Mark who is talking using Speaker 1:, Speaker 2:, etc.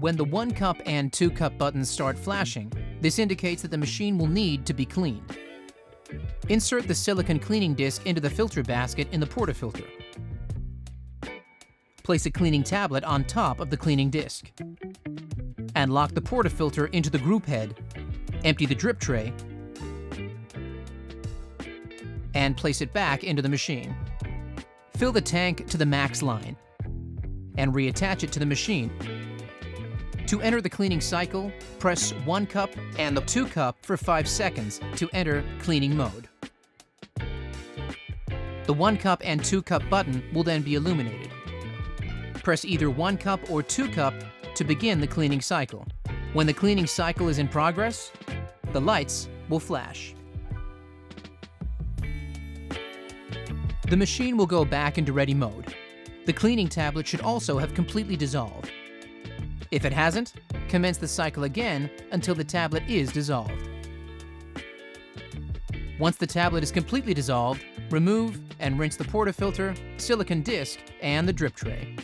Speaker 1: When the 1 cup and 2 cup buttons start flashing, this indicates that the machine will need to be cleaned. Insert the silicone cleaning disc into the filter basket in the portafilter. Place a cleaning tablet on top of the cleaning disc. And lock the portafilter into the group head. Empty the drip tray and place it back into the machine. Fill the tank to the max line and reattach it to the machine. To enter the cleaning cycle, press 1 cup and the 2 cup for 5 seconds to enter cleaning mode. The 1 cup and 2 cup button will then be illuminated. Press either 1 cup or 2 cup to begin the cleaning cycle. When the cleaning cycle is in progress, the lights will flash. The machine will go back into ready mode. The cleaning tablet should also have completely dissolved. If it hasn't, commence the cycle again until the tablet is dissolved. Once the tablet is completely dissolved, remove and rinse the portafilter, silicone disc, and the drip tray.